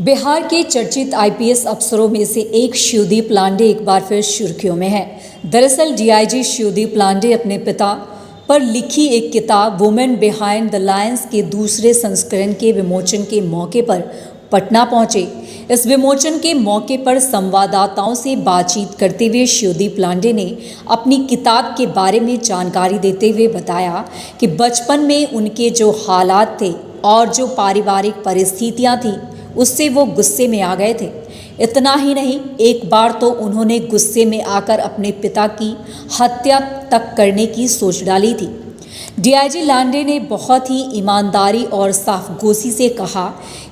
बिहार के चर्चित आईपीएस अफसरों में से एक शिवदीप लांडे एक बार फिर सुर्खियों में है। दरअसल डीआईजी शिवदीप लांडे अपने पिता पर लिखी एक किताब वुमेन बिहाइंड द लायंस के दूसरे संस्करण के विमोचन के मौके पर पटना पहुंचे। इस विमोचन के मौके पर संवाददाताओं से बातचीत करते हुए शिवदीप लांडे ने अपनी किताब के बारे में जानकारी देते हुए बताया कि बचपन में उनके जो हालात थे और जो पारिवारिक परिस्थितियां थी उससे वो गुस्से में आ गए थे। इतना ही नहीं, एक बार तो उन्होंने गुस्से में आकर अपने पिता की हत्या तक करने की सोच डाली थी। डीआईजी लांडे ने बहुत ही ईमानदारी और साफगोशी से कहा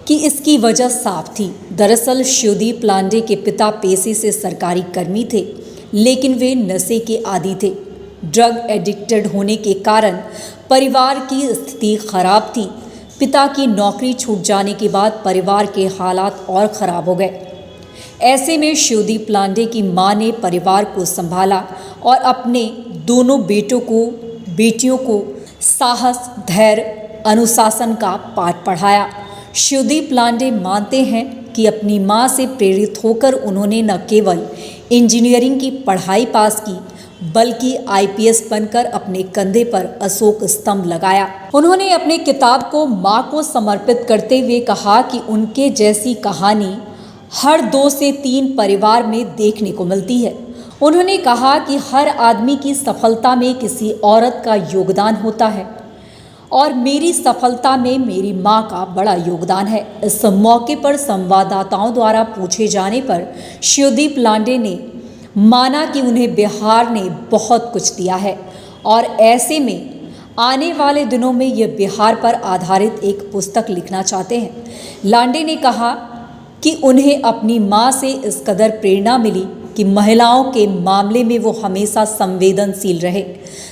कि इसकी वजह साफ थी। दरअसल शिवदीप लांडे के पिता पेशे से सरकारी कर्मी थे, लेकिन वे नशे के आदी थे। ड्रग एडिक्टेड होने के कारण परिवार की स्थिति खराब थी। पिता की नौकरी छूट जाने के बाद परिवार के हालात और ख़राब हो गए। ऐसे में शिवदीप लांडे की मां ने परिवार को संभाला और अपने दोनों बेटियों को साहस, धैर्य, अनुशासन का पाठ पढ़ाया। शिवदीप लांडे मानते हैं कि अपनी मां से प्रेरित होकर उन्होंने न केवल इंजीनियरिंग की पढ़ाई पास की, बल्कि आईपीएस बनकर अपने कंधे पर अशोक स्तंभ लगाया। उन्होंने अपनी किताब को मां को समर्पित करते हुए कहा कि उनके जैसी कहानी हर 2 से 3 परिवार में देखने को मिलती है। उन्होंने कहा कि हर आदमी की सफलता में किसी औरत का योगदान होता है और मेरी सफलता में मेरी मां का बड़ा योगदान है। इस मौके पर संवाददाताओं द्वारा पूछे जाने पर शिवदीप लांडे ने माना कि उन्हें बिहार ने बहुत कुछ दिया है और ऐसे में आने वाले दिनों में ये बिहार पर आधारित एक पुस्तक लिखना चाहते हैं। लांडे ने कहा कि उन्हें अपनी मां से इस कदर प्रेरणा मिली कि महिलाओं के मामले में वो हमेशा संवेदनशील रहे।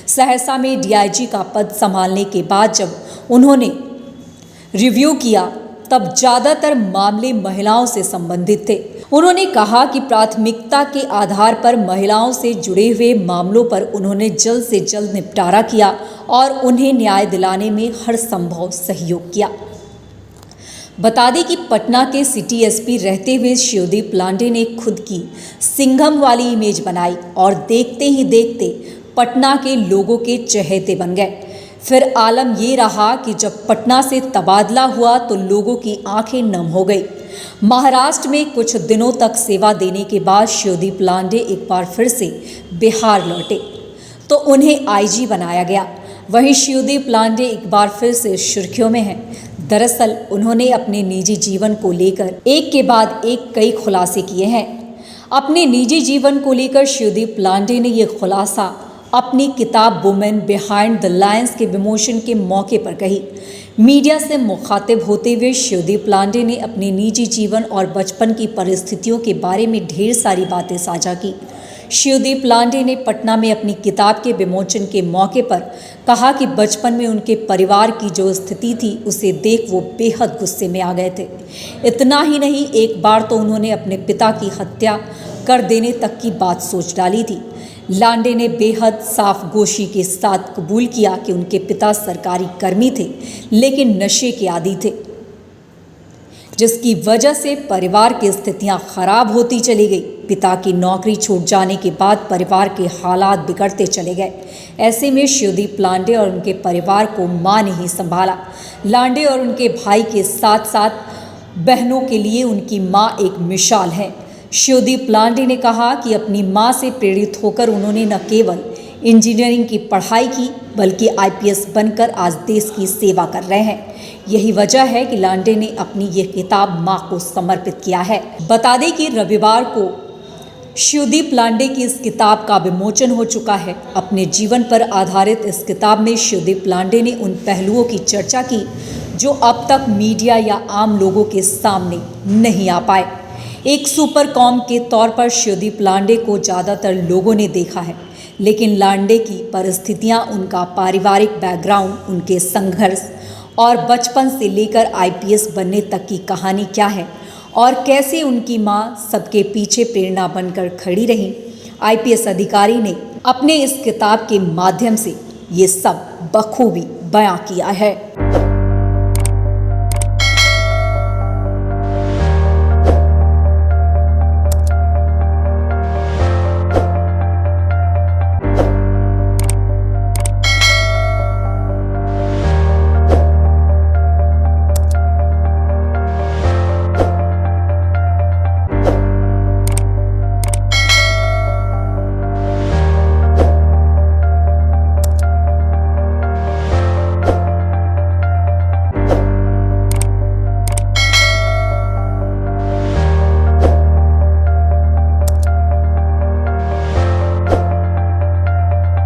सहरसा में डीआईजी का पद संभालने के बाद जब उन्होंने रिव्यू किया तब ज़्यादातर मामले महिलाओं से संबंधित थे। उन्होंने कहा कि प्राथमिकता के आधार पर महिलाओं से जुड़े हुए मामलों पर उन्होंने जल्द से जल्द निपटारा किया और उन्हें न्याय दिलाने में हर संभव सहयोग किया। बता दें कि पटना के सिटी एसपी रहते हुए शिवदीप लांडे ने खुद की सिंघम वाली इमेज बनाई और देखते ही देखते पटना के लोगों के चहेते बन गए। फिर आलम ये रहा कि जब पटना से तबादला हुआ तो लोगों की आंखें नम हो गई। महाराष्ट्र में कुछ दिनों तक सेवा देने के बाद शिवदीप लांडे एक बार फिर से बिहार लौटे तो उन्हें आईजी बनाया गया। वहीं शिवदीप लांडे एक बार फिर से सुर्खियों में हैं। दरअसल उन्होंने अपने निजी जीवन को लेकर एक के बाद एक कई खुलासे किए हैं। अपने निजी जीवन को लेकर शिवदीप लांडे ने यह खुलासा अपनी किताब वुमेन बिहाइंड द लायंस के विमोचन के मौके पर कही। मीडिया से मुखातिब होते हुए शिवदीप लांडे ने अपने निजी जीवन और बचपन की परिस्थितियों के बारे में ढेर सारी बातें साझा की। शिवदीप लांडे ने पटना में अपनी किताब के विमोचन के मौके पर कहा कि बचपन में उनके परिवार की जो स्थिति थी उसे देख वो बेहद गुस्से में आ गए थे। इतना ही नहीं, एक बार तो उन्होंने अपने पिता की हत्या कर देने तक की बात सोच डाली थी। लांडे ने बेहद साफगोशी के साथ कबूल किया कि उनके पिता सरकारी कर्मी थे, लेकिन नशे के आदी थे, जिसकी वजह से परिवार की स्थितियां खराब होती चली गई। पिता की नौकरी छूट जाने के बाद परिवार के हालात बिगड़ते चले गए। ऐसे में शिवदीप लांडे और उनके परिवार को मां ने ही संभाला। लांडे और उनके भाई के साथ साथ बहनों के लिए उनकी मां एक मिसाल है। शिवदीप लांडे ने कहा कि अपनी मां से प्रेरित होकर उन्होंने न केवल इंजीनियरिंग की पढ़ाई की, बल्कि आईपीएस बनकर आज देश की सेवा कर रहे हैं। यही वजह है कि लांडे ने अपनी ये किताब मां को समर्पित किया है। बता दें कि रविवार को शिवदीप लांडे की इस किताब का विमोचन हो चुका है। अपने जीवन पर आधारित इस किताब में शिवदीप लांडे ने उन पहलुओं की चर्चा की जो अब तक मीडिया या आम लोगों के सामने नहीं आ पाए। एक सुपर कॉम के तौर पर शिवदीप लांडे को ज़्यादातर लोगों ने देखा है, लेकिन लांडे की परिस्थितियां, उनका पारिवारिक बैकग्राउंड, उनके संघर्ष और बचपन से लेकर आईपीएस बनने तक की कहानी क्या है और कैसे उनकी मां सबके पीछे प्रेरणा बनकर खड़ी रही, आईपीएस अधिकारी ने अपने इस किताब के माध्यम से ये सब बखूबी बयां किया है।